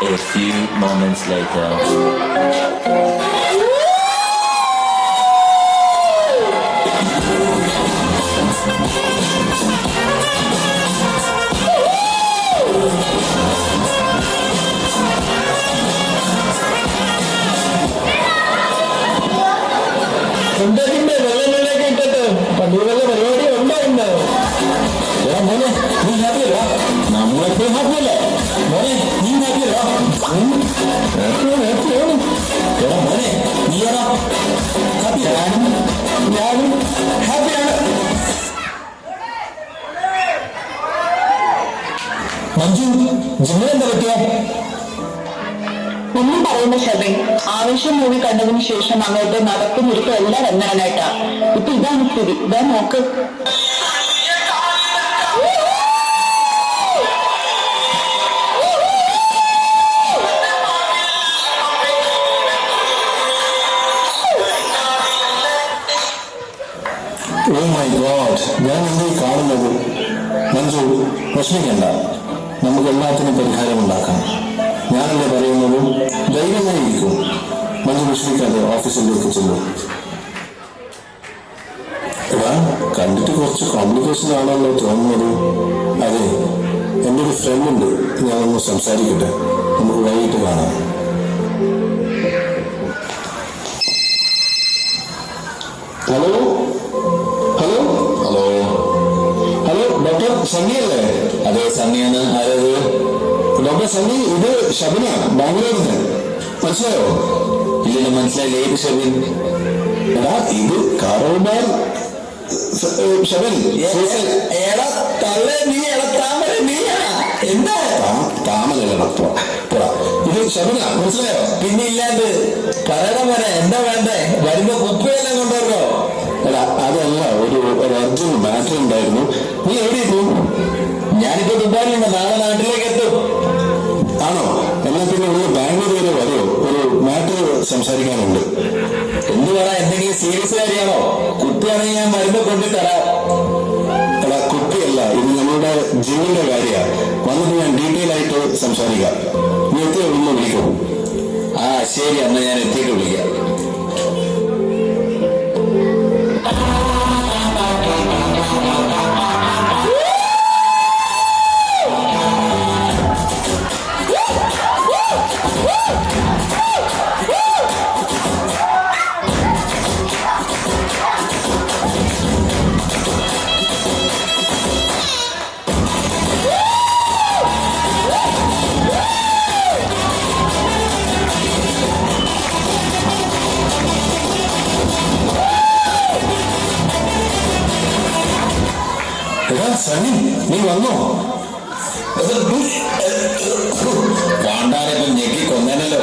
A few moments later. ഉണ്ടാക്കിണ്ട് വെള്ളങ്ങളിലേക്ക് ഇട്ടിട്ട് പള്ളിയിലുള്ള പരിപാടി ഉണ്ടായിണ്ട്. മോനെ നീ ഹാപ്പിയല്ല? നമ്മളെപ്പോഴും ഹാപ്പിയല്ലേ മോനെ? നീ ഹാപ്പിയല്ല? ഹാപ്പിയാണ്. എടാ മോനെ നീയാണോ ഹാപ്പി? ഞാനും ഹാപ്പിയാണ്. മഞ്ജു ജിമ്മിലെന്താ പറ്റിയ? ഒന്നും പറയുന്ന ഷബിൻ, ആവേശം മൂവി കണ്ടതിന് ശേഷം അങ്ങോട്ട് നടക്കുന്നിരിക്കും എല്ലാം എന്നാനായിട്ടാ. ഇപ്പൊ ഇതാണ് സ്ഥിതി. ഇതാ നോക്ക്. ഓ മൈ ഗോഡ്, ഞാൻ എന്തേ കാണുന്നത്? മഞ്ജു പ്രശ്നിക്കണ്ട, നമുക്ക് എല്ലാത്തിനും പരിഹാരമുണ്ടാക്കാം. ഞാനെന്താ പറയുന്നത്? ധൈര്യമായിരിക്കും. മഞ്ജു വിഷമിക്കാതെ ഓഫീസിലേക്ക് ചെല്ലും. എടാ കണ്ടിട്ട് കുറച്ച് കോംപ്ലിക്കേഷൻ ആണല്ലോ തോന്നുന്നത്. അതെ, എൻ്റെ ഒരു ഫ്രണ്ട് ഉണ്ട്, ഞാനൊന്ന് സംസാരിക്കട്ടെ. നമുക്ക് വൈകിട്ട് കാണാം. Hello hello hello hello doctor സണ്ണിയല്ലേ? അതെ സണ്ണിയാണ്. ആരത്? ഡോക്ടർ സണ്ണി, ഇത് ഷബിന, ബാംഗ്ലൂരിൽ നിന്ന്. മനസ്സിലായോ? ഇല്ലല്ലോ, മനസ്സിലായില്ല. ഏത് ഷബിൻ? എടാ ഇത് കാറോബാർ ഷബിൻ. എന്താ താമരല്ല ഇത് ഷബിന, മനസ്സിലായോ? പിന്നെ ഇല്ലാണ്ട് പറയണം പോലെ എന്താ വേണ്ടേ? വരുമ്പോ കുപ്പയെല്ലാം കൊണ്ടുവരോ? എടാ അതല്ല, ഒരു അർജന്റ് മാറ്റർ ഉണ്ടായിരുന്നു. നീ എവിടെയിരുന്നു? ഞാനിപ്പോ ദുബായിലുണ്ട്, നാളെ നാട്ടിലേക്ക് എത്തും. ആണോ? എന്നാൽ പിന്നെ ഒന്ന് ബാംഗ്ലൂർ വരെ വരുമോ? ഒരു മാറ്റർ സംസാരിക്കാനുണ്ട്. എന്ത് പറ? എന്തെങ്കിലും സീരിയസ് കാര്യമാണോ? കുട്ടിയാണെങ്കിൽ ഞാൻ വരുമ്പോ കൊണ്ടു തരാം. എടാ കുട്ടിയല്ല, ഇത് നമ്മളുടെ ജിമ്മിന്റെ കാര്യമാണ്. വന്നിട്ട് ഞാൻ ഡീറ്റെയിൽ ആയിട്ട് സംസാരിക്കാം. നീ എത്തിയോ ഒന്ന് വിളിക്കും. ആ ശരി, അന്ന് ഞാൻ എത്തിയിട്ട് വിളിക്കാം. എടാ സണ്ണി, നീ വന്നോ? കാണ്ടാരൊക്കെ ഞെക്കി കൊന്നല്ലോ.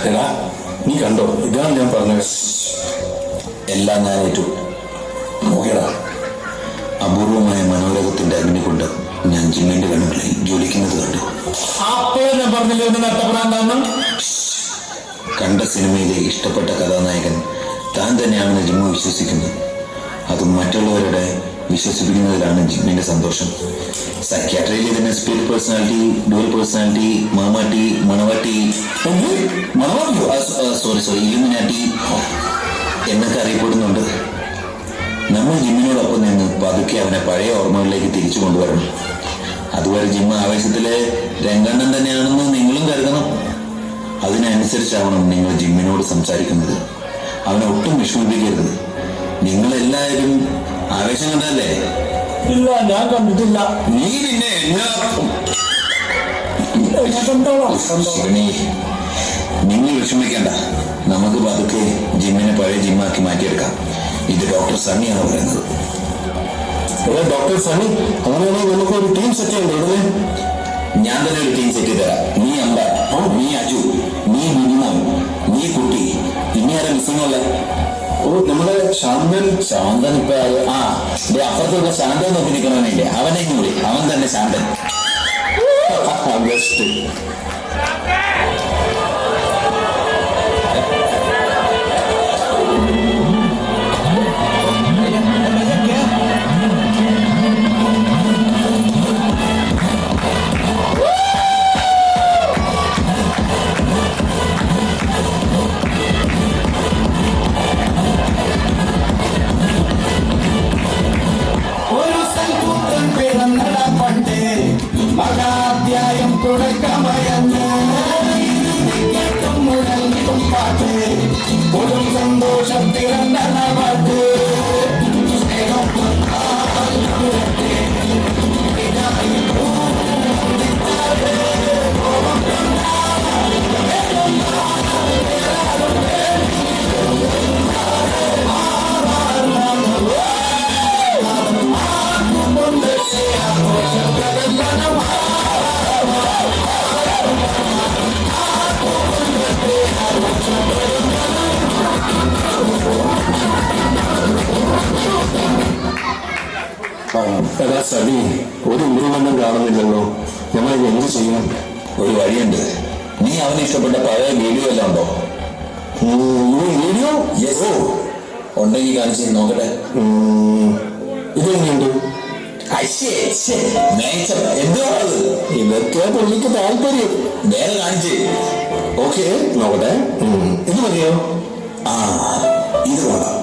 എടാ നീ കണ്ടോ? ഇതാണ് ഞാൻ പറഞ്ഞത്. എല്ലാം ഞാൻ ഏറ്റു. നോക്കിയടാ, അപൂർവമായ മനോരഥത്തിന്റെ അഗ്നി കൊണ്ട് ഞാൻ ജിമ്മിന്റെ കണ്ണുകളിൽ ജ്വലിക്കുന്നത് കണ്ടു. അപ്പോൾ ഞാൻ പറഞ്ഞില്ലേ ഒന്ന് നഷ്ടപ്പെടാൻ. കണ്ട സിനിമയിലെ ഇഷ്ടപ്പെട്ട കഥാനായകൻ താൻ തന്നെയാണെന്ന് ജിമ്മു വിശ്വസിക്കുന്നു. അതും മറ്റുള്ളവരുടെ വിശ്വസിപ്പിക്കുന്നതിലാണ് ജിമ്മിന്റെ സന്തോഷം. സൈക്യാട്രിയിൽ ഇതിന് spirit personality, dual personality, Mamatti, മണവാട്ടി, സോറി ഇലുമിനാറ്റി എന്നൊക്കെ അറിയപ്പെടുന്നുണ്ട്. നമ്മൾ ജിമ്മിനോടൊപ്പം നിന്ന് പതുക്കെ അവനെ പഴയ ഓർമ്മകളിലേക്ക് തിരിച്ചു കൊണ്ടുവരണം. അതുവരെ ജിമ്മ് ആവേശത്തിലെ രംഗണ്ണൻ തന്നെയാണെന്ന് നിങ്ങളും കരുതണം. അതിനനുസരിച്ചാവണം നിങ്ങൾ ജിമ്മിനോട് സംസാരിക്കുന്നത്. അവനെ ഒട്ടും വിഷമിപ്പിക്കരുത്. നിങ്ങളെല്ലാവരും ആവേശം കണ്ടല്ലേ? ഇല്ല, ഞാൻ കണ്ടിട്ടില്ല. നീ പിന്നെ നിങ്ങൾ വിഷമിക്കണ്ട. നമുക്ക് പതുക്കെ ജിമ്മിനെ പഴയ ജിമ്മാക്കി മാറ്റിയെടുക്കാം. ഇത് ഡോക്ടർ സണ്ണിയാണ് പറയുന്നത്. ഡോക്ടർ സണ്ണി, അങ്ങനെയാണെങ്കിൽ നമുക്ക് ഒരു ടീം സെറ്റ് ചെയ്യണ്ടേ ഉടനെ? ഞാൻ തന്നെ ഒരു ടീം സെറ്റ് തരാം. നീ അമ്പ, നീ അജു, നീ മിനിമം, നീ കുട്ടി, ഇനി ആരാ മിസ്സിംഗ് ഉള്ള? ഓ, നമ്മുടെ ശാന്തൻ ഇപ്പൊ അപ്പുറത്തുള്ള ശാന്തൻ നോക്കി നിൽക്കണമെന്നില്ലേ? അവനെ കൂടി, അവൻ തന്നെ ശാന്തൻ. ഒരു സന്തോഷത്തിരണ്ട പാട്ട് എടാ സബി, ഒരു ഇമ്പ്രൂവ്മെന്റും കാണുന്നില്ലല്ലോ. നമ്മൾ എന്ത് ചെയ്യണം? ഒരു വഴിയുണ്ട്. നീ അവന് ഇഷ്ടപ്പെട്ട പഴയ വീഡിയോ എല്ലാം ഉണ്ടോ? വീഡിയോ യെസ്, ഉണ്ടെങ്കിൽ കാണിച്ച് നോക്കട്ടെ. ഇതെങ്ങനെയുണ്ട്? എന്തുവാണത്? ഇതൊക്കെ പുള്ളിക്ക് താല്പര്യം. വേറെ കാണിച്ച്. ഓക്കെ, നോക്കട്ടെ. ഇത് മതിയോ? ആ, ഇത് കൊള്ളാം.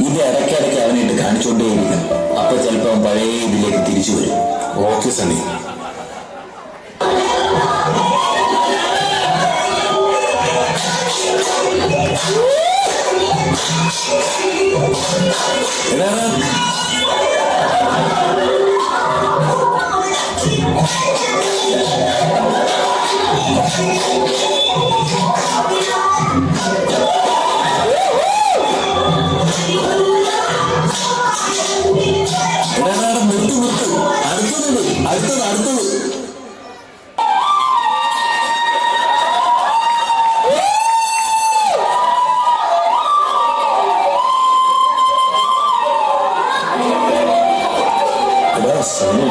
ഇത് ഇടയ്ക്കിടയ്ക്ക് അവനിട്ട് കാണിച്ചുകൊണ്ടേയിരിക്കും. അപ്പൊ ചിലപ്പോൾ പഴയ ഇതിലേക്ക് തിരിച്ചു വരും. ഓക്കെ സണ്ണി. അടുത്തത് സണ്ണി,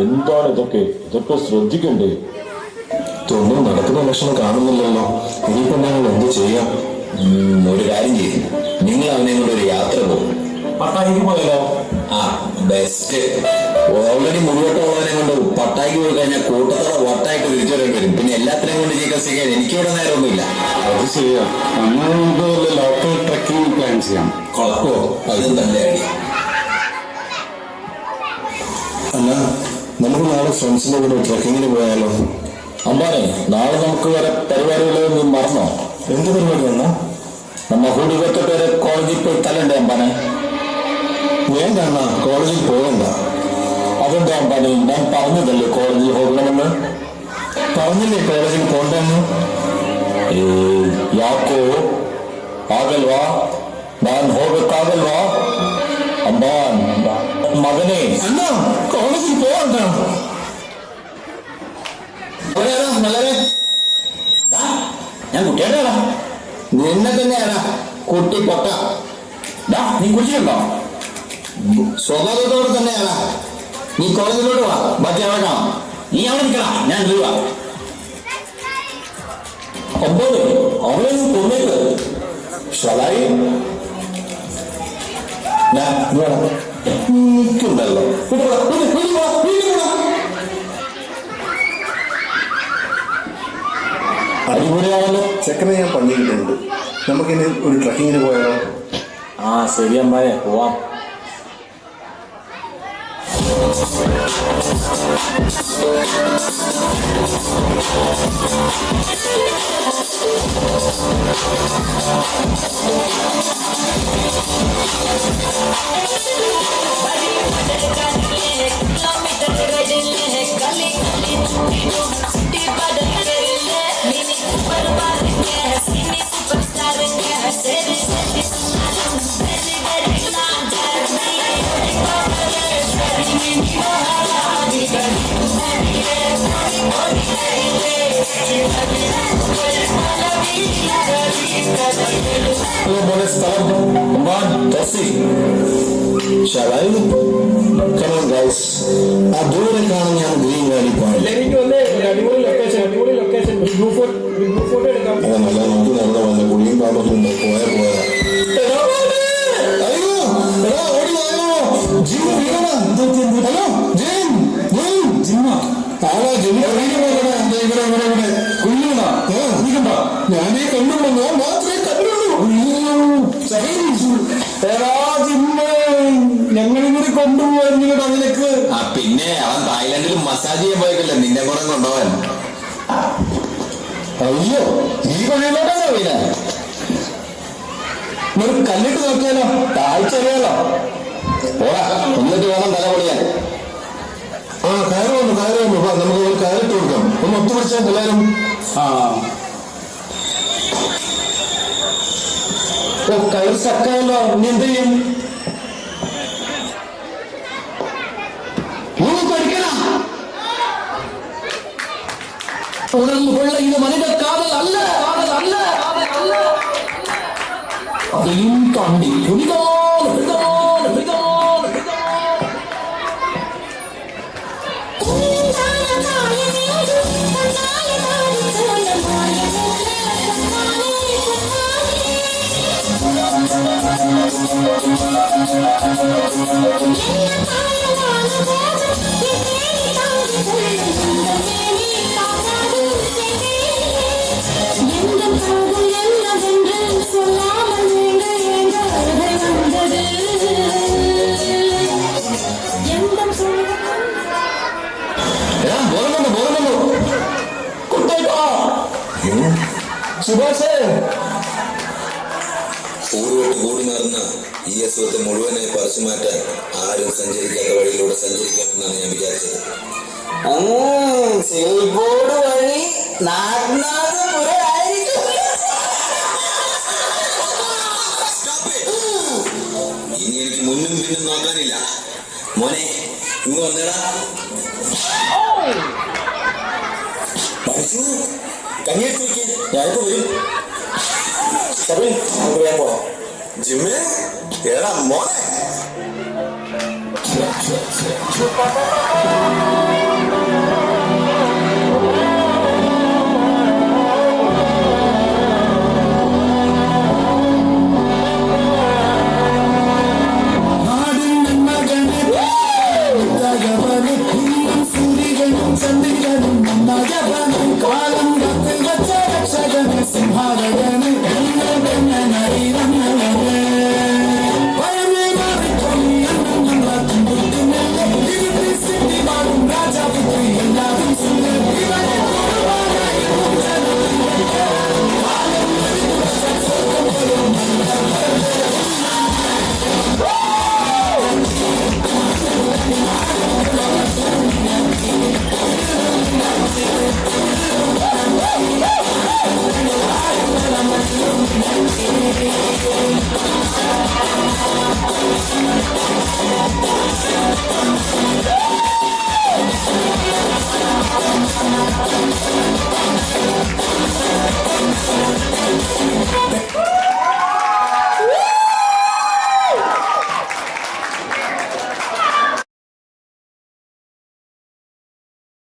എന്താണ് ഇതൊക്കെ ശ്രദ്ധിക്കണ്ടേ? ഇതൊന്നും നടക്കുന്ന ലക്ഷണം കാണുന്നില്ലല്ലോ. ഇനിയിപ്പോ ഞങ്ങൾ എന്ത് ചെയ്യാം? ഒരു കാര്യം ചെയ്യും, നിങ്ങൾ അവനെ കൊണ്ട് ഒരു യാത്ര പോകും. പട്ടായിക്ക് പോയല്ലോ. ആ, ബെസ്റ്റ്. ഓൾറെഡി മുഴുവട്ടം ഉള്ളവനെ കൊണ്ട് പട്ടായിക്ക് പോയി കഴിഞ്ഞാൽ കൂട്ടത്തോടെ വട്ടായിട്ട് തിരിച്ചു വരേണ്ടി വരും. പിന്നെ എല്ലാത്തിനെയും കൊണ്ട് ചികിത്സിക്കാൻ എനിക്കിവിടെ നേരമൊന്നുമില്ല. അത് ചെയ്യാം. നമുക്ക് ലോക്കൽ ട്രക്കിംഗ് പ്ലാൻ ചെയ്യാം. കൊളക്കോ, അതും നല്ല ഐഡിയ. അല്ല, നമുക്ക് നാളെ ഫ്രണ്ട്സിന്റെ കൂടെ ട്രക്കിങ്ങിന് പോയാലോ? അമ്പാനെ, നാളെ നമുക്ക് വരെ പരിപാടികളൊന്നും മറന്നോ? എന്ത് പരിപാടി വന്നാ? നമ്മ ഹുടികത്തൊക്കെ കോളേജിൽ പോയി തല്ലണ്ടേ അമ്പാനെ? വേണ്ട അണ്ണാ, കോളേജിൽ പോകണ്ട. അതെന്താ അമ്പാനെ, ഞാൻ പറഞ്ഞതല്ലേ കോളേജിൽ പോകണമെന്ന്? പറഞ്ഞില്ലേ കോളേജിൽ പോണ്ടെന്ന്? ಯಾಕೋ ಆಗಲ್ವಾ? ನಾನು ಹೋಗಕ್ಕಾಗಲ್ವಾ? ಅಮ್ಮ മകനെ, അണ്ണാ കോളേജിൽ പോകണ്ട. ഞാൻ കുട്ടിയാടാ. നിന്നെ തന്നെയാടാ കുട്ടി പൊട്ട. നീ കുടിച്ചിട്ടുണ്ടോ? സ്വഭാവത്തോടെ തന്നെയാടാ. നീ കോളേജിലോട്ട് വാ, ബാക്കി ഇറങ്ങാം. നീ അവിടെ നിൽക്കണം, ഞാൻ വരുവാ. അമ്പാനെ, അവനെ കൊന്നേക്ക്. ഷലായി നിൽക്കുണ്ടല്ലോ. അടിപൊളിയാണല്ലോ. ചെക്കനെ ഞാൻ പണിയിട്ടുണ്ട്. നമുക്കിനി ഒരു ട്രക്കിങ്ങിന് പോയാലോ? ആ ശരി അമ്പാനെ, പോവാം. ഹലോ മോനെ സ്ഥലം ഷാലായി കമോൺ ഗൈസ് ആ ദൂരെ കാണുന്ന ഞാൻ ഗ്രീൻ വാലി പോയിന്റ് അടിപൊളി ലൊക്കേഷൻ ഫോട്ടോ എടുക്കാം. അത് നല്ല നോക്കി നടന്ന വന്ന കുളിയും പാമ്പത്തുണ്ട് പോയാ അയ്യോ എടാ ഓടി വായോ ജിം വീണടാ ഹലോ ജിം ജിമ്മ ആരാ ജിമ്മ കുഞ്ഞുണ്ടാ ഞാനേ കണ്ടുള്ളൂ ഞാൻ മാത്രമേ കണ്ടുള്ളൂ ഞങ്ങളിങ്ങനെ കൊണ്ടുപോകാൻ അതിലേക്ക് ആ പിന്നെ അവൻ തായ്ലൻഡിൽ മസാജ് ചെയ്യാൻ പോയിട്ടില്ല നിന്നെ കൂടെ കൊണ്ടുപോകാൻ. അയ്യോ ഈ വഴിയിലോട്ടാണോ വീണ ഒരു കല്ലിട്ട് നോക്കിയാലോ താഴ്ചറിയാലോ ഓടാ എന്നിട്ട് വേണം തല പൊളിയാൻ. ആ കയറ് വന്നു നമുക്ക് ഒരു കയറിട്ട് കൊടുക്കാം ഒന്ന് ഒത്തുപിടിച്ചാൽ എല്ലാവരും കയർ ചക്കായല്ലോ നീ എന്ത് ചെയ്യും ഉണർന്നു കൊള്ള ഇത് മനിത കാതൽ അല്ല അതിലും കണ്ടി സുഭാഷേ കൂടി നടന്ന ഈ അസുഖത്തെ മുഴുവനായി പറിച്ചു മാറ്റാൻ ആരും സഞ്ചരിക്കാത്ത വഴിയിലൂടെ സഞ്ചരിക്കാമെന്നാണ് ഞാൻ വിചാരിച്ചത്. സിൽബോർഡ് വഴി നാഗ്നാഥപുരമായിരിക്കും. ഇനി എനിക്ക് മുന്നും പിന്നും നോക്കാനില്ല. മോനെ ഇങ്ങ് വന്നേടാ. കഞ്ഞിയെടുത്ത് നോക്കിയേ, ഞാനിപ്പോ വരും. നമുക്ക് പോവാം. ജിമ്മേ ഏടാ മോനെ.